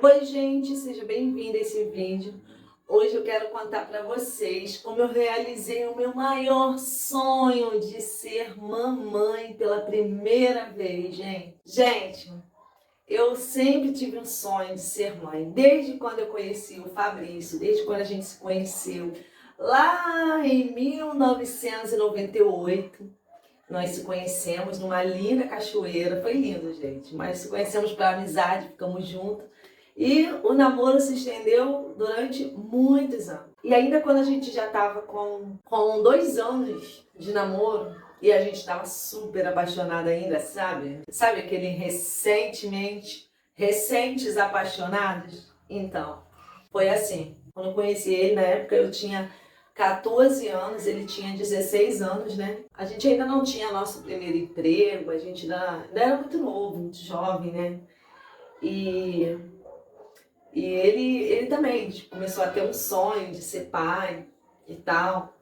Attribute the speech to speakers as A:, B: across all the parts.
A: Oi, gente, seja bem-vindo a esse vídeo. Hoje eu quero contar para vocês como eu realizei o meu maior sonho de ser mamãe pela primeira vez, gente. Gente, eu sempre tive um sonho de ser mãe, desde quando eu conheci o Fabrício, desde quando a gente se conheceu, lá em 1998. Nós se conhecemos numa linda cachoeira, foi lindo, gente, mas se conhecemos para amizade, ficamos juntos. E o namoro se estendeu durante muitos anos. E ainda quando a gente já estava com 2 anos de namoro, e a gente estava super apaixonada ainda, sabe? Sabe aquele recentes apaixonados? Então, foi assim. Quando eu conheci ele, na época eu tinha 14 anos, ele tinha 16 anos, né? A gente ainda não tinha nosso primeiro emprego, a gente ainda era muito novo, muito jovem, né? E ele também tipo, começou a ter um sonho de ser pai e tal,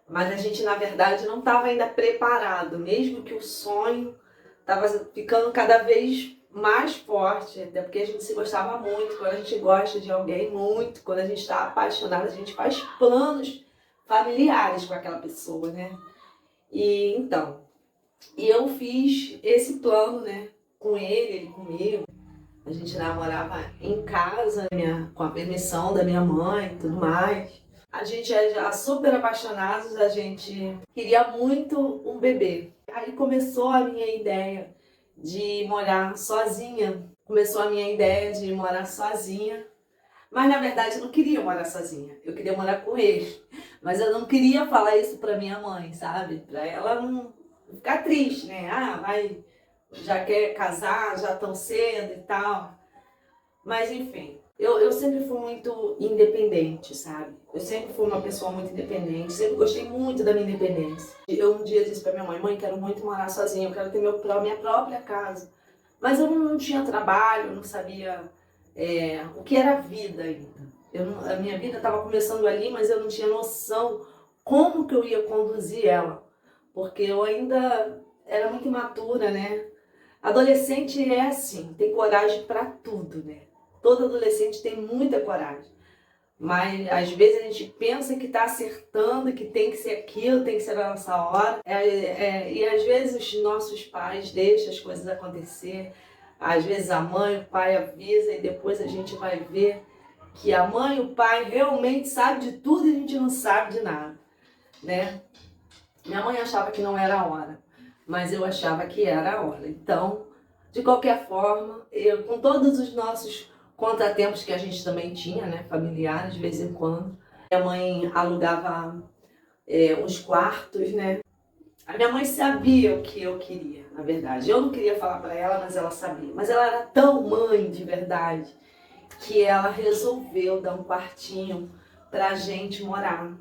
A: mas a gente, na verdade, não estava ainda preparado, mesmo que o sonho estava ficando cada vez mais forte, até porque a gente se gostava muito. Quando a gente gosta de alguém muito, quando a gente está apaixonado, a gente faz planos familiares com aquela pessoa, né? E então, eu fiz esse plano, né, com ele comigo. A gente namorava em casa, com a permissão da minha mãe e tudo mais. A gente é já super apaixonados, a gente queria muito um bebê. Aí começou a minha ideia de morar sozinha. Começou a minha ideia de morar sozinha. Mas na verdade eu não queria morar sozinha, eu queria morar com ele. Mas eu não queria falar isso pra minha mãe, sabe? Pra ela não ficar triste, né? Ah, vai, já quer casar, já tão cedo e tal. Mas enfim, eu sempre fui muito independente, sabe? Eu sempre fui uma pessoa muito independente, sempre gostei muito da minha independência. Eu um dia disse pra minha mãe, mãe, quero muito morar sozinha, eu quero ter minha própria casa. Mas eu não tinha trabalho, não sabia o que era vida ainda. A minha vida estava começando ali, mas eu não tinha noção como que eu ia conduzir ela. Porque eu ainda era muito imatura, né? Adolescente é assim, tem coragem para tudo, né? Todo adolescente tem muita coragem. Mas às vezes a gente pensa que está acertando, que tem que ser aquilo, tem que ser a nossa hora. E às vezes os nossos pais deixam as coisas acontecer. Às vezes a mãe, o pai avisa e depois a gente vai ver que a mãe e o pai realmente sabem de tudo e a gente não sabe de nada, né? Minha mãe achava que não era a hora, mas eu achava que era a hora. Então, de qualquer forma, com todos os nossos contratempos que a gente também tinha, né, familiares, de vez em quando, minha mãe alugava uns quartos, né? A minha mãe sabia o que eu queria, na verdade. Eu não queria falar para ela, mas ela sabia. Mas ela era tão mãe de verdade que ela resolveu dar um quartinho pra gente morar.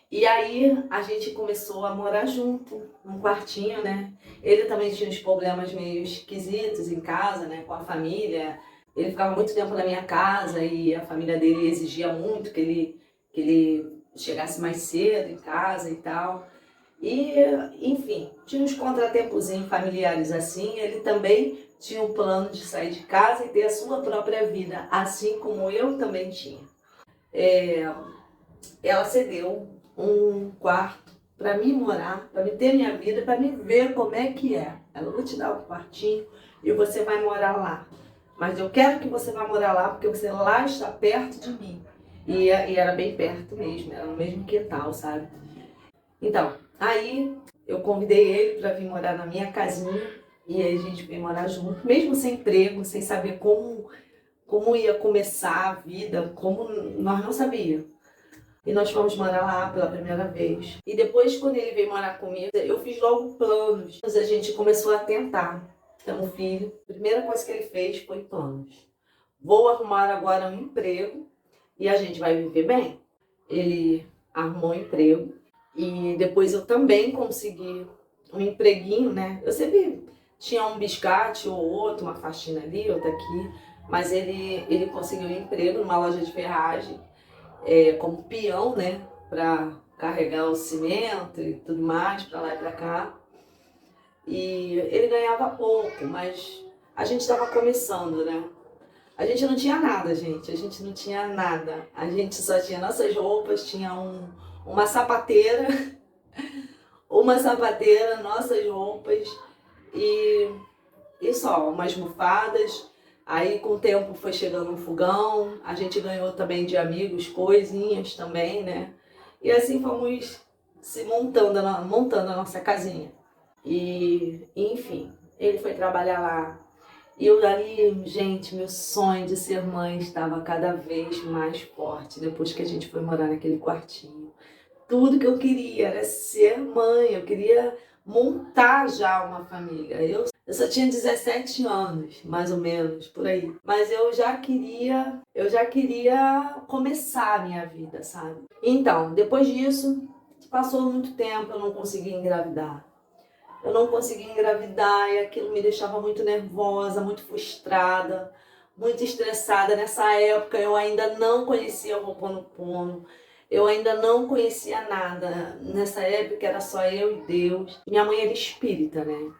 A: E aí a gente começou a morar junto, num quartinho, né? Ele também tinha uns problemas meio esquisitos em casa, né? Com a família. Ele ficava muito tempo na minha casa e a família dele exigia muito que ele chegasse mais cedo em casa e tal. E, enfim, tinha uns contratempozinhos familiares assim. Ele também tinha um plano de sair de casa e ter a sua própria vida, assim como eu também tinha. Ela cedeu um quarto para mim morar, para mim ter minha vida, para mim ver como é que é. Ela vai te dar um quartinho e você vai morar lá. Mas eu quero que você vá morar lá porque você lá está perto de mim. E era bem perto mesmo, era no mesmo quintal, sabe? Então, aí eu convidei ele para vir morar na minha casinha e aí a gente veio morar junto, mesmo sem emprego, sem saber como ia começar a vida, como nós não sabíamos. E nós fomos morar lá pela primeira vez. E depois, quando ele veio morar comigo, eu fiz logo planos. A gente começou a tentar ter um filho. A primeira coisa que ele fez foi planos. Vou arrumar agora um emprego e a gente vai viver bem. Ele arrumou um emprego e depois eu também consegui um empreguinho, né? Eu sempre tinha um biscate ou outro, uma faxina ali, outra aqui. Mas ele conseguiu um emprego numa loja de ferragem como peão, né, para carregar o cimento e tudo mais, para lá e para cá. E ele ganhava pouco, mas a gente estava começando, né? A gente não tinha nada, gente. A gente não tinha nada. A gente só tinha nossas roupas, tinha uma sapateira, uma sapateira, nossas roupas e, e só, umas almofadas. Aí com o tempo foi chegando um fogão, a gente ganhou também de amigos coisinhas também, né? E assim fomos se montando a nossa casinha. E, enfim, ele foi trabalhar lá. E eu ali, gente, meu sonho de ser mãe estava cada vez mais forte depois que a gente foi morar naquele quartinho. Tudo que eu queria era ser mãe, eu queria montar já uma família. Eu só tinha 17 anos, mais ou menos, por aí. Mas eu já queria começar a minha vida, sabe? Então, depois disso, passou muito tempo, eu não conseguia engravidar. Eu não conseguia engravidar e aquilo me deixava muito nervosa, muito frustrada, muito estressada. Nessa época eu ainda não conhecia o Ho'oponopono, eu ainda não conhecia nada. Nessa época era só eu e Deus. Minha mãe era espírita, né?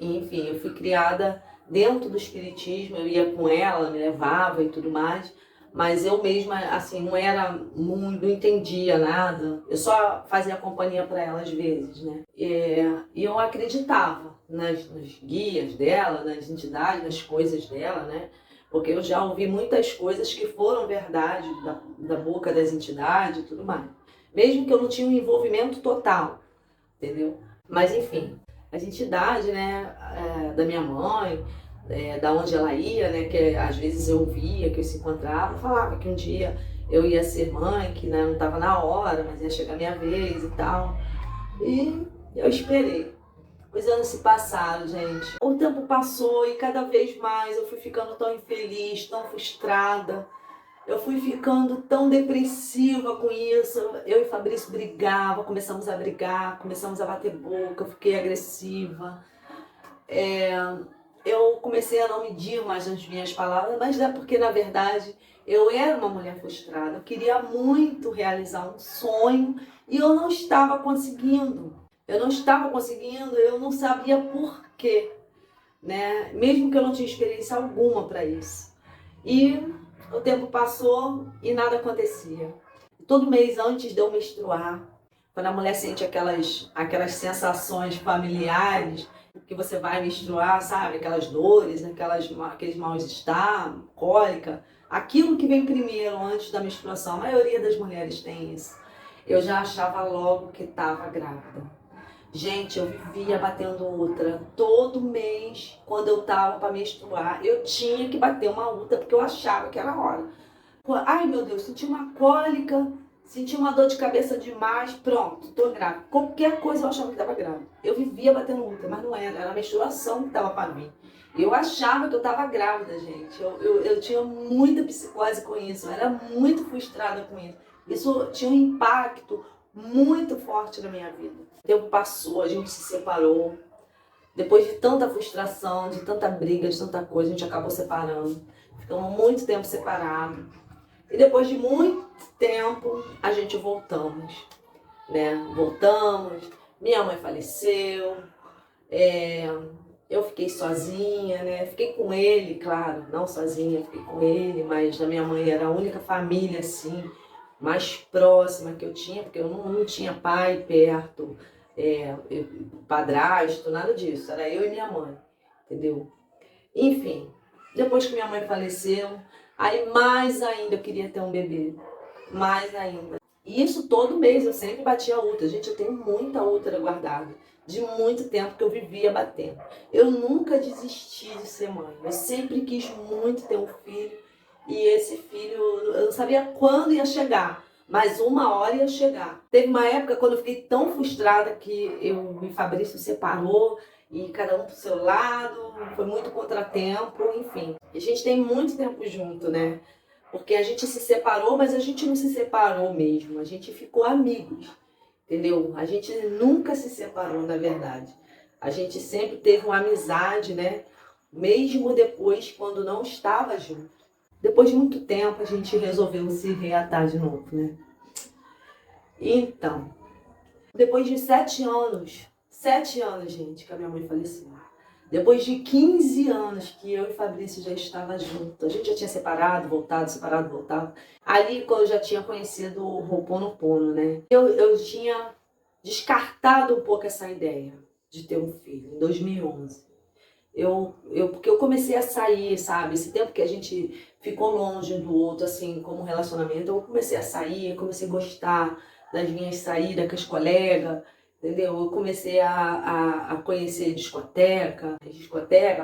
A: Enfim, eu fui criada dentro do espiritismo, eu ia com ela, me levava e tudo mais. Mas eu mesma, assim, não era muito, não entendia nada. Eu só fazia companhia para ela às vezes, né? E eu acreditava nas guias dela, nas entidades, nas coisas dela, né? Porque eu já ouvi muitas coisas que foram verdade da boca das entidades e tudo mais. Mesmo que eu não tinha um envolvimento total, entendeu? Mas enfim, as entidades, né, da minha mãe, da onde ela ia, né, que às vezes eu via, que eu se encontrava, falava que um dia eu ia ser mãe, que né, não estava na hora, mas ia chegar a minha vez e tal. E eu esperei. Os anos se passaram, gente. O tempo passou e cada vez mais eu fui ficando tão infeliz, tão frustrada. Eu fui ficando tão depressiva com isso. Eu e Fabrício brigava, começamos a brigar, começamos a bater boca, eu fiquei agressiva. Eu comecei a não medir mais as minhas palavras, mas é porque, na verdade, eu era uma mulher frustrada. Eu queria muito realizar um sonho e eu não estava conseguindo. Eu não estava conseguindo, eu não sabia por quê, né? Mesmo que eu não tinha experiência alguma para isso. E o tempo passou e nada acontecia. Todo mês antes de eu menstruar, quando a mulher sente aquelas sensações familiares, que você vai menstruar, sabe? Aquelas dores, aqueles mal-estar, cólica. Aquilo que vem primeiro, antes da menstruação, a maioria das mulheres tem isso. Eu já achava logo que estava grávida. Gente, eu vivia batendo outra. Todo mês, quando eu tava para menstruar, eu tinha que bater uma outra, porque eu achava que era a hora. Ai, meu Deus, senti uma cólica, senti uma dor de cabeça demais, pronto, tô grávida. Qualquer coisa eu achava que tava grávida. Eu vivia batendo outra, mas não era a menstruação que tava para mim. Eu achava que eu tava grávida, gente. Eu tinha muita psicose com isso, eu era muito frustrada com isso. Isso tinha um impacto muito forte na minha vida. O tempo passou, a gente se separou. Depois de tanta frustração, de tanta briga, de tanta coisa, a gente acabou separando. Ficamos muito tempo separados. E depois de muito tempo, a gente voltamos, né? Voltamos, minha mãe faleceu, eu fiquei sozinha, né? Fiquei com ele, claro, não sozinha, fiquei com ele, mas a minha mãe era a única família, assim, mais próxima que eu tinha, porque eu não tinha pai perto, padrasto, nada disso, era eu e minha mãe, entendeu? Enfim, depois que minha mãe faleceu, aí mais ainda eu queria ter um bebê, mais ainda. E isso todo mês, eu sempre batia útera. Gente, eu tenho muita útera guardada, de muito tempo que eu vivia batendo. Eu nunca desisti de ser mãe, eu sempre quis muito ter um filho, e esse filho, eu não sabia quando ia chegar, mas uma hora ia chegar. Teve uma época quando eu fiquei tão frustrada que eu e Fabrício separou, e cada um pro seu lado, foi muito contratempo, enfim. A gente tem muito tempo junto, né? Porque a gente se separou, mas a gente não se separou mesmo, a gente ficou amigos, entendeu? A gente nunca se separou, na verdade. A gente sempre teve uma amizade, né? Mesmo depois, quando não estava junto. Depois de muito tempo, a gente resolveu se reatar de novo, né? Então, depois de 7 anos, 7 anos, gente, que a minha mãe faleceu. Depois de 15 anos que eu e Fabrício já estava junto, a gente já tinha separado, voltado. Ali, quando eu já tinha conhecido o Ho'oponopono, né? Eu tinha descartado um pouco essa ideia de ter um filho, em 2011. Porque eu comecei a sair, sabe? Esse tempo que a gente ficou longe um do outro, assim, como relacionamento, eu comecei a sair, comecei a gostar das minhas saídas com as colegas, entendeu? Eu comecei a conhecer discoteca,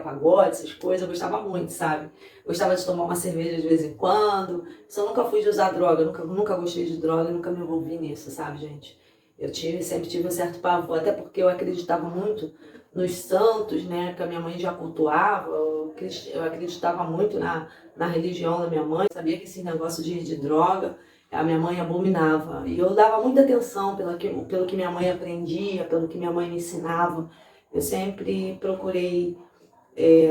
A: pagode, essas coisas, eu gostava muito, sabe? Gostava de tomar uma cerveja de vez em quando, só nunca fui de usar droga, nunca gostei de droga, nunca me envolvi nisso, sabe, gente? Sempre tive um certo pavor, até porque eu acreditava muito nos santos, né, que a minha mãe já cultuava, eu acreditava muito na religião da minha mãe, sabia que esse negócio de droga, a minha mãe abominava. E eu dava muita atenção pelo que minha mãe aprendia, pelo que minha mãe me ensinava. Eu sempre procurei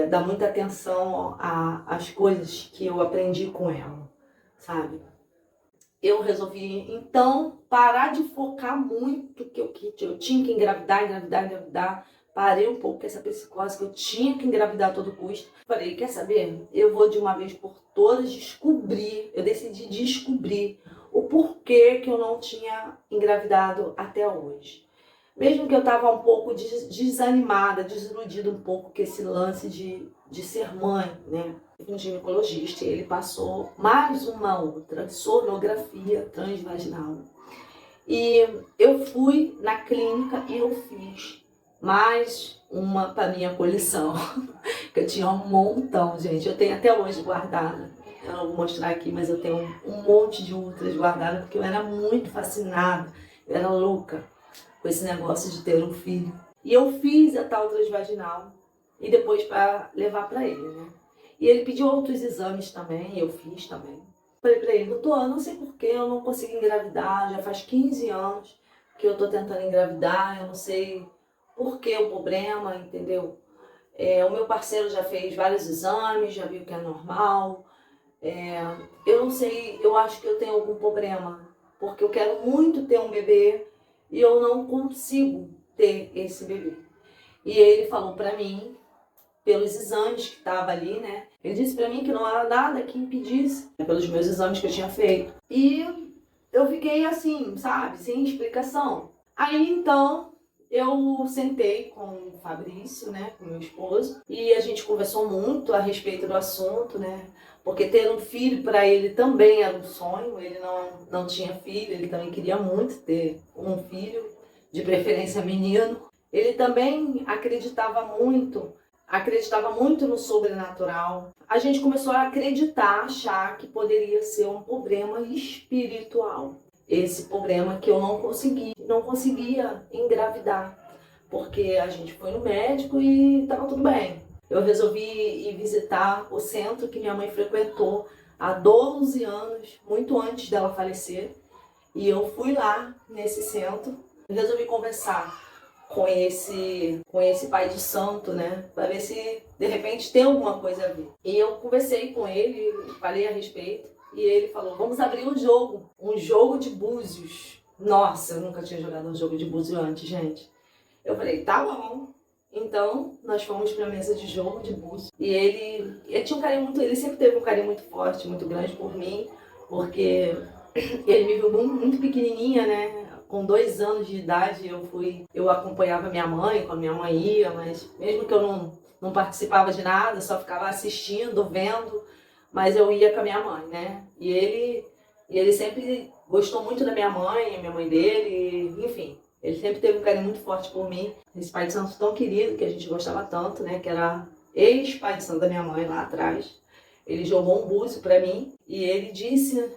A: dar muita atenção às coisas que eu aprendi com ela, sabe? Eu resolvi, então, parar de focar muito que eu tinha que engravidar. Parei um pouco com essa psicose que eu tinha que engravidar a todo custo. Falei, quer saber? Eu vou de uma vez por todas eu decidi descobrir o porquê que eu não tinha engravidado até hoje. Mesmo que eu estava um pouco desanimada, desiludida um pouco com esse lance de ser mãe, né? Um ginecologista, e ele passou mais uma outra sonografia transvaginal. E eu fui na clínica e eu fiz mais uma para minha coleção, que eu tinha um montão, gente. Eu tenho até hoje guardada. Eu não vou mostrar aqui, mas eu tenho um monte de ultras guardadas, porque eu era muito fascinada, eu era louca com esse negócio de ter um filho. E eu fiz a tal transvaginal e depois para levar para ele, né? E ele pediu outros exames também, eu fiz também. Falei para ele, doutor, eu não sei por que eu não consigo engravidar, já faz 15 anos que eu tô tentando engravidar, eu não sei por que o problema, entendeu? O meu parceiro já fez vários exames, já viu que é normal. Eu não sei, eu acho que eu tenho algum problema, porque eu quero muito ter um bebê e eu não consigo ter esse bebê. E ele falou pra mim, pelos exames que tava ali, né? Ele disse pra mim que não era nada que impedisse, pelos meus exames que eu tinha feito. E eu fiquei assim, sabe, sem explicação. Aí então eu sentei com o Fabrício, né, com meu esposo, e a gente conversou muito a respeito do assunto, né? Porque ter um filho para ele também era um sonho, ele não tinha filho, ele também queria muito ter um filho, de preferência menino. Ele também acreditava muito no sobrenatural. A gente começou a acreditar, achar que poderia ser um problema espiritual. Esse problema que eu não conseguia engravidar, porque a gente foi no médico e estava tudo bem. Eu resolvi ir visitar o centro que minha mãe frequentou há 12 anos, muito antes dela falecer. E eu fui lá nesse centro, resolvi conversar com esse pai de santo, né? Para ver se de repente tem alguma coisa a ver. E eu conversei com ele, falei a respeito, e ele falou: vamos abrir um jogo de búzios. Nossa, eu nunca tinha jogado um jogo de búzios antes, gente. Eu falei: tá bom. Então, nós fomos para a mesa de jogo de búzios. E ele tinha um carinho ele sempre teve um carinho muito forte, muito grande por mim, porque ele me viu muito pequenininha, né? Com 2 anos de idade eu acompanhava minha mãe, quando minha mãe ia, mas mesmo que eu não participava de nada, só ficava assistindo, vendo, mas eu ia com a minha mãe, né? E ele sempre gostou muito da minha mãe, a minha mãe dele, enfim. Ele sempre teve um carinho muito forte por mim. Esse pai de santo tão querido, que a gente gostava tanto, né? Que era ex-pai de santo da minha mãe lá atrás. Ele jogou um búzio pra mim e ele disse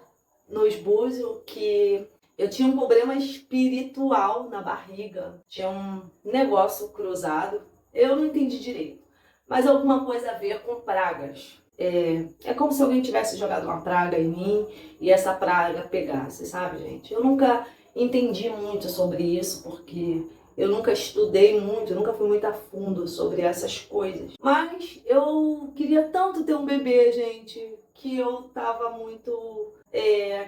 A: nos búzios que eu tinha um problema espiritual na barriga. Tinha um negócio cruzado. Eu não entendi direito. Mas alguma coisa a ver com pragas. É como se alguém tivesse jogado uma praga em mim e essa praga pegasse, sabe, gente? Eu nunca entendi muito sobre isso, porque eu nunca estudei muito, nunca fui muito a fundo sobre essas coisas. Mas eu queria tanto ter um bebê, gente, que eu tava muito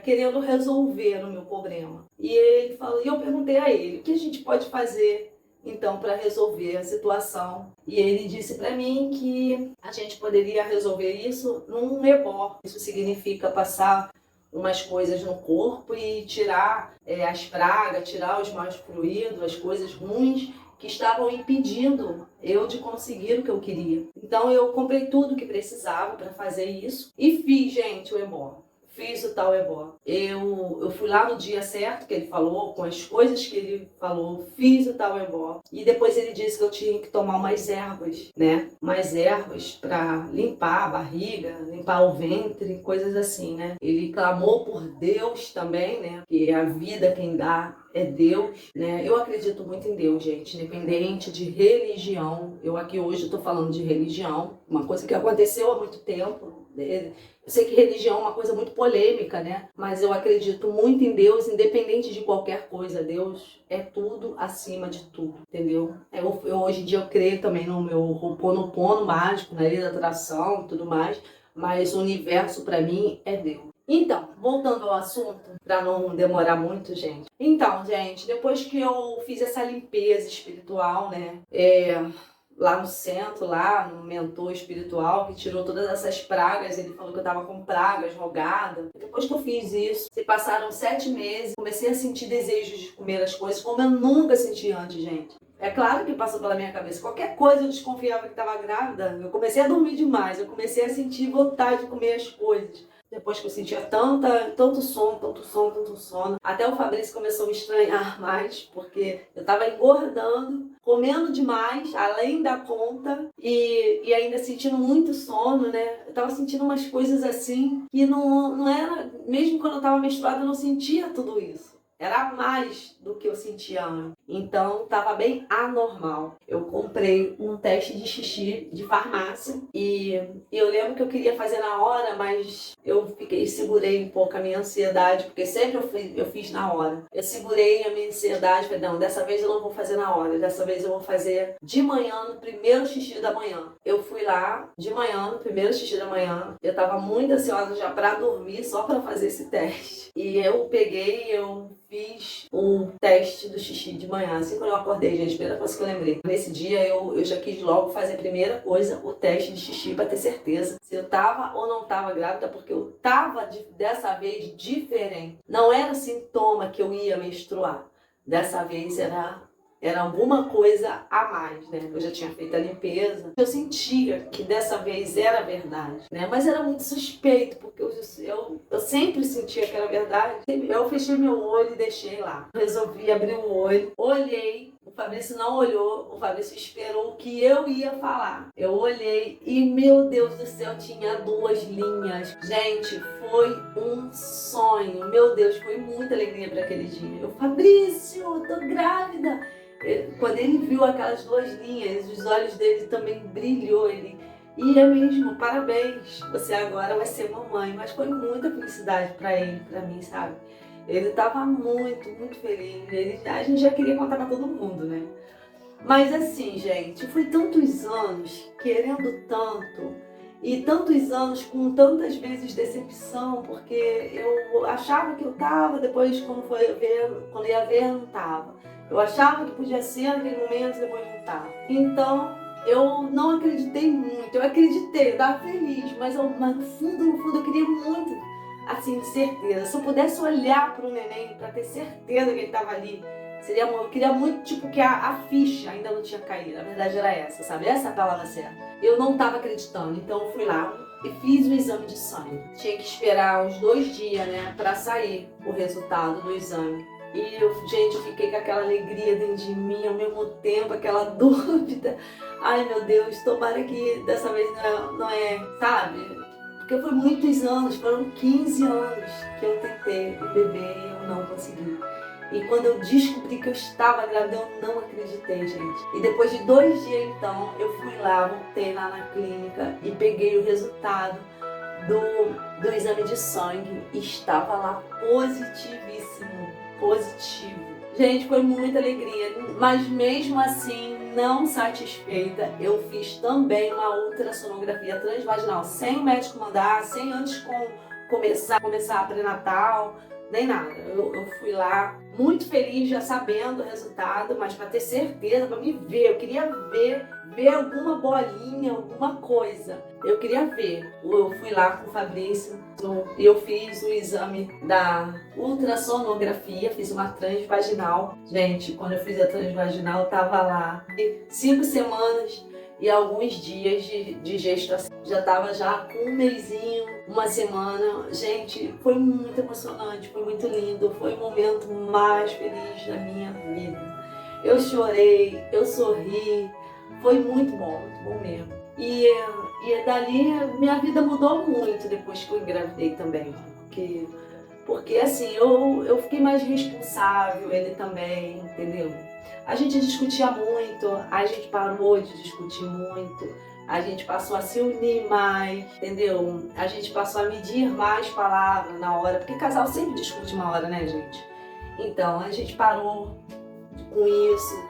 A: querendo resolver o meu problema. E ele falou, e eu perguntei a ele, o que a gente pode fazer então para resolver a situação. E ele disse para mim que a gente poderia resolver isso num ebó. Isso significa passar umas coisas no corpo e tirar as pragas, tirar os maus fluidos, as coisas ruins que estavam impedindo eu de conseguir o que eu queria. Então eu comprei tudo que precisava para fazer isso e fiz, gente, o ebó. Fiz o tal ebó. Eu fui lá no dia certo que ele falou, com as coisas que ele falou, fiz o tal ebó. E depois ele disse que eu tinha que tomar umas ervas, né? Umas ervas para limpar a barriga, limpar o ventre, coisas assim, né? Ele clamou por Deus também, né? Que a vida quem dá é Deus, né? Eu acredito muito em Deus, gente, independente de religião. Eu aqui hoje estou falando de religião, uma coisa que aconteceu há muito tempo. Eu sei que religião é uma coisa muito polêmica, né? Mas eu acredito muito em Deus, independente de qualquer coisa. Deus é tudo acima de tudo, entendeu? Eu hoje em dia eu creio também no meu Ho'oponopono mágico, na lei da atração e tudo mais, mas o universo para mim é Deus. Então, voltando ao assunto, para não demorar muito, gente. Então, gente, depois que eu fiz essa limpeza espiritual, né? Lá no centro, lá no mentor espiritual, que tirou todas essas pragas, ele falou que eu tava com pragas rogadas. Depois que eu fiz isso, se passaram 7 meses, comecei a sentir desejos de comer as coisas como eu nunca senti antes, gente. É claro que passou pela minha cabeça. Qualquer coisa eu desconfiava que estava grávida. Eu comecei a dormir demais, eu comecei a sentir vontade de comer as coisas. Depois que eu sentia tanto sono, até o Fabrício começou a me estranhar mais, porque eu tava engordando, comendo demais, além da conta, e ainda sentindo muito sono, né? Eu tava sentindo umas coisas assim, que não era, mesmo quando eu tava menstruada, eu não sentia tudo isso. Era mais do que eu sentia antes. Então, estava bem anormal. Eu comprei um teste de xixi de farmácia e eu lembro que eu queria fazer na hora, mas eu segurei um pouco a minha ansiedade, porque sempre eu fiz na hora. Eu segurei a minha ansiedade, falei, não, dessa vez eu não vou fazer na hora, dessa vez eu vou fazer de manhã, no primeiro xixi da manhã. Eu fui lá de manhã, no primeiro xixi da manhã. Eu estava muito ansiosa já para dormir, só para fazer esse teste. E eu fiz o teste do xixi de manhã. Assim quando eu acordei, gente, a primeira coisa que eu lembrei. Nesse dia eu já quis logo fazer a primeira coisa, o teste de xixi, para ter certeza se eu tava ou não tava grávida, porque eu tava dessa vez diferente. Não era sintoma que eu ia menstruar. Dessa vez era alguma coisa a mais, né? Eu já tinha feito a limpeza. Eu sentia que dessa vez era verdade, né? Mas era muito suspeito, porque eu sempre sentia que era verdade. Eu fechei meu olho e deixei lá. Resolvi abrir o olho, olhei. O Fabrício não olhou, o Fabrício esperou o que eu ia falar. Eu olhei e, meu Deus do céu, tinha 2 linhas. Gente, foi um sonho. Meu Deus, foi muita alegria para aquele dia. Eu, Fabrício, eu tô grávida. Quando ele viu aquelas 2 linhas, os olhos dele também brilhou. Ele, e é mesmo, parabéns, você agora vai ser mamãe. Mas foi muita felicidade para ele, para mim, sabe? Ele estava muito feliz. A gente já queria contar para todo mundo, né? Mas assim, gente, foi tantos anos querendo tanto e tantos anos com tantas vezes decepção, porque eu achava que eu tava, depois quando ia ver, não tava. Eu achava que podia ser naquele momento, depois não tava. Então, eu não acreditei muito. Eu acreditei, eu tava feliz, mas no fundo, eu queria muito, assim, de certeza. Se eu pudesse olhar para o neném para ter certeza que ele tava ali, eu queria muito, tipo, que a ficha ainda não tinha caído. A verdade era essa, sabe? Essa é a palavra certa. Eu não tava acreditando, então eu fui lá e fiz o exame de sangue. Tinha que esperar uns 2 dias, né, pra sair o resultado do exame. E gente, eu fiquei com aquela alegria dentro de mim, ao mesmo tempo, aquela dúvida. Ai, meu Deus, tomara que dessa vez não é, sabe? Porque foi muitos anos, foram 15 anos que eu tentei o bebê e eu não consegui. E quando eu descobri que eu estava grávida, eu não acreditei, gente. E depois de 2 dias, então, eu fui lá, voltei lá na clínica e peguei o resultado do exame de sangue. E estava lá positivíssimo, positivo. Gente, foi muita alegria, mas mesmo assim, não satisfeita, eu fiz também uma ultrassonografia transvaginal, sem o médico mandar, sem antes começar a pré-natal. nem nada. Eu fui lá muito feliz, já sabendo o resultado, mas para ter certeza, para me ver, eu queria ver alguma bolinha, alguma coisa. Eu queria ver. Eu fui lá com o Fabrício e eu fiz o exame da ultrassonografia, fiz uma transvaginal. Gente, quando eu fiz a transvaginal, eu tava lá 5 semanas e alguns dias de gestação. Já tava já com um mesinho, uma semana. Gente, foi muito emocionante, foi muito lindo, foi o momento mais feliz da minha vida. Eu chorei, eu sorri, foi muito bom mesmo. E dali minha vida mudou muito depois que eu engravidei também, porque assim, eu fiquei mais responsável, ele também, entendeu? A gente discutia muito, a gente parou de discutir muito, a gente passou a se unir mais, entendeu? A gente passou a medir mais palavras na hora, porque casal sempre discute uma hora, né, gente? Então, a gente parou com isso.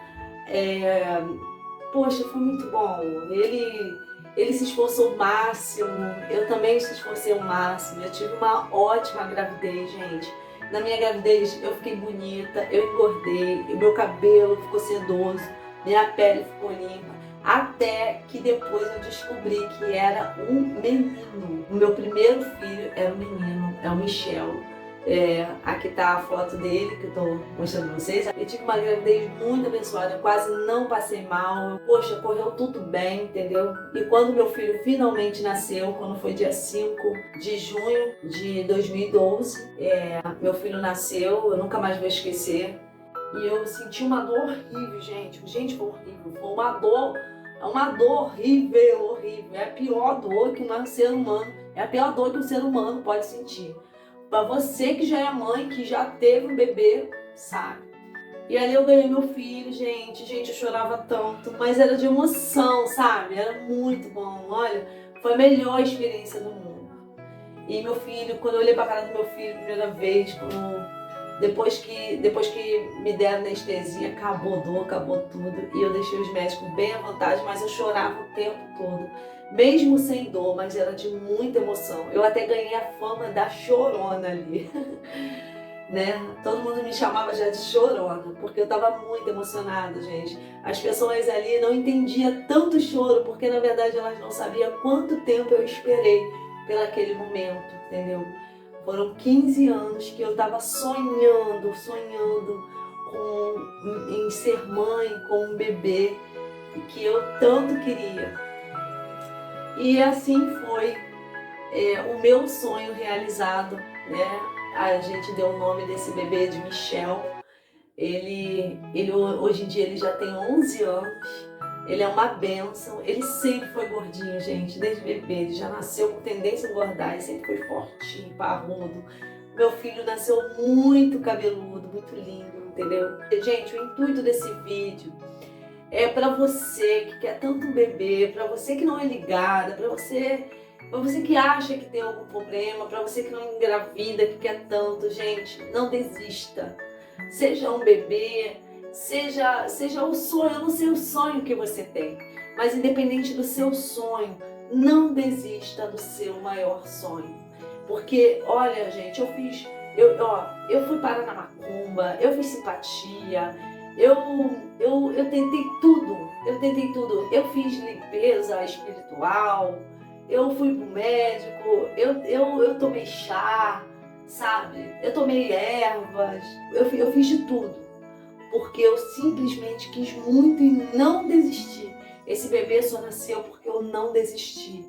A: Poxa, foi muito bom. Ele se esforçou o máximo, eu também se esforcei o máximo. Eu tive uma ótima gravidez, gente. Na minha gravidez eu fiquei bonita, eu engordei, o meu cabelo ficou sedoso, minha pele ficou limpa. Até que depois eu descobri que era um menino. O meu primeiro filho era um menino, é o Michel. Aqui tá a foto dele que eu tô mostrando pra vocês. Eu tive uma gravidez muito abençoada, eu quase não passei mal. Poxa, correu tudo bem, entendeu? E quando meu filho finalmente nasceu, quando foi dia 5 de junho de 2012, meu filho nasceu, eu nunca mais vou esquecer. E eu senti uma dor horrível, gente. Gente, foi horrível. Foi uma dor horrível. É a pior dor que um ser humano, é a pior dor que um ser humano pode sentir. Pra você que já é mãe, que já teve um bebê, sabe? E ali eu ganhei meu filho, gente, eu chorava tanto, mas era de emoção, sabe? Era muito bom, olha, foi a melhor experiência do mundo. E meu filho, quando eu olhei pra cara do meu filho a primeira vez, depois que me deram anestesia, acabou a dor, acabou tudo, e eu deixei os médicos bem à vontade, mas eu chorava o tempo todo. Mesmo sem dor, mas era de muita emoção. Eu até ganhei a fama da chorona ali, né? Todo mundo me chamava já de chorona, porque eu estava muito emocionada, gente. As pessoas ali não entendiam tanto choro, porque na verdade elas não sabiam quanto tempo eu esperei pelaquele momento, entendeu? Foram 15 anos que eu estava sonhando em ser mãe, com um bebê, que eu tanto queria. E assim foi o meu sonho realizado, né? A gente deu o nome desse bebê de Michel. Ele hoje em dia ele já tem 11 anos. Ele é uma bênção. Ele sempre foi gordinho, gente, desde bebê. Ele já nasceu com tendência a engordar. Ele sempre foi fortinho, parrudo. Meu filho nasceu muito cabeludo, muito lindo, entendeu? Gente, o intuito desse vídeo é para você que quer tanto um bebê, para você que não é ligada, para você que acha que tem algum problema, para você que não engravida, que quer tanto, gente, não desista. Seja um bebê, seja o sonho, eu não sei o sonho que você tem, mas independente do seu sonho, não desista do seu maior sonho. Porque, olha, gente, eu fui parar na macumba, eu fiz simpatia, eu tentei tudo. Eu fiz limpeza espiritual, eu fui pro médico, eu tomei chá, sabe? Eu tomei ervas, eu fiz de tudo. Porque eu simplesmente quis muito e não desisti. Esse bebê só nasceu porque eu não desisti.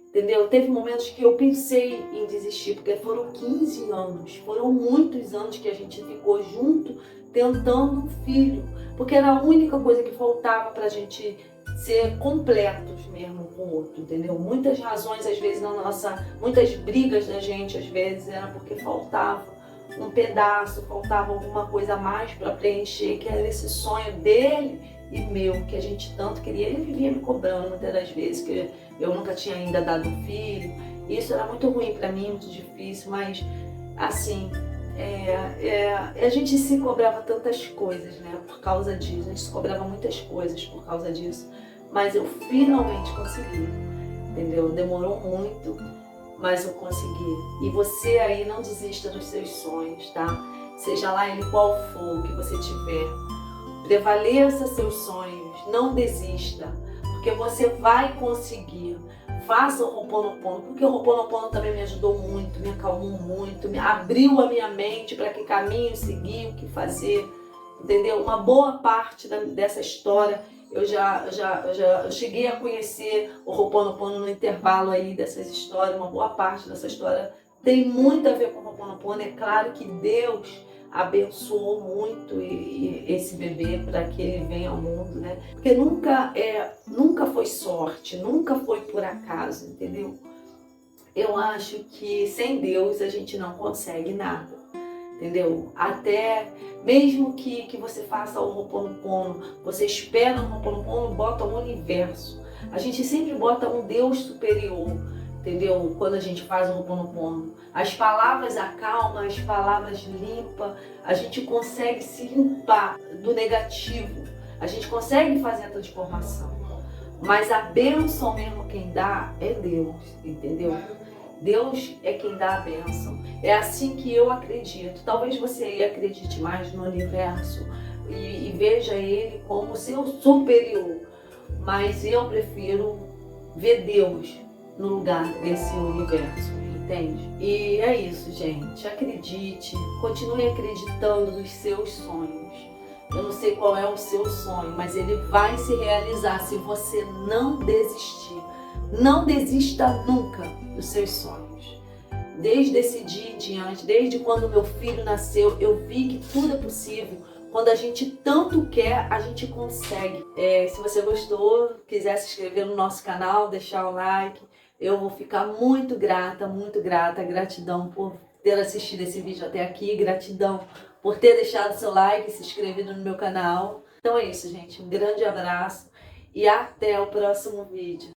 A: Entendeu? Teve momentos que eu pensei em desistir, porque foram 15 anos, foram muitos anos que a gente ficou junto tentando um filho, porque era a única coisa que faltava pra gente ser completos mesmo com o outro, entendeu? Muitas razões, às vezes, muitas brigas da gente, às vezes, era porque faltava um pedaço, faltava alguma coisa a mais para preencher, que era esse sonho dele e meu, que a gente tanto queria. Ele vivia me cobrando muitas das vezes, que eu nunca tinha ainda dado filho. Isso era muito ruim para mim, muito difícil, mas assim, a gente se cobrava tantas coisas, né, por causa disso. A gente se cobrava muitas coisas por causa disso, mas eu finalmente consegui, entendeu? Demorou muito, mas eu consegui. E você aí não desista dos seus sonhos, tá? Seja lá ele qual for que você tiver. Prevaleça seus sonhos, não desista, porque você vai conseguir. Faça o Ho'oponopono, porque o Ho'oponopono também me ajudou muito, me acalmou muito, me abriu a minha mente para que caminho seguir, o que fazer, entendeu? Uma boa parte dessa história eu eu cheguei a conhecer o Ho'oponopono no intervalo aí dessas histórias. Uma boa parte dessa história tem muito a ver com o Ho'oponopono. É claro que Deus abençoou muito esse bebê para que ele venha ao mundo, né? Porque nunca foi sorte, nunca foi por acaso, entendeu? Eu acho que sem Deus a gente não consegue nada, entendeu? Até mesmo que você faça o Ho'oponopono, você espera no Ho'oponopono, bota o universo. A gente sempre bota um Deus superior, entendeu? Quando a gente faz o Ho'oponopono. As palavras acalmam, as palavras limpam, a gente consegue se limpar do negativo, a gente consegue fazer a transformação. Mas a bênção mesmo quem dá é Deus, entendeu? Deus é quem dá a bênção. É assim que eu acredito. Talvez você aí acredite mais no universo e veja ele como seu superior. Mas eu prefiro ver Deus no lugar desse universo, entende? E é isso, gente. Acredite, continue acreditando nos seus sonhos. Eu não sei qual é o seu sonho, mas ele vai se realizar se você não desistir. Não desista nunca dos seus sonhos. Desde esse dia em diante, desde quando meu filho nasceu, eu vi que tudo é possível. Quando a gente tanto quer, a gente consegue. Se você gostou, quiser se inscrever no nosso canal, deixar o like, eu vou ficar muito grata, muito grata. Gratidão por ter assistido esse vídeo até aqui, gratidão por ter deixado seu like e se inscrevido no meu canal. Então é isso, gente. Um grande abraço e até o próximo vídeo.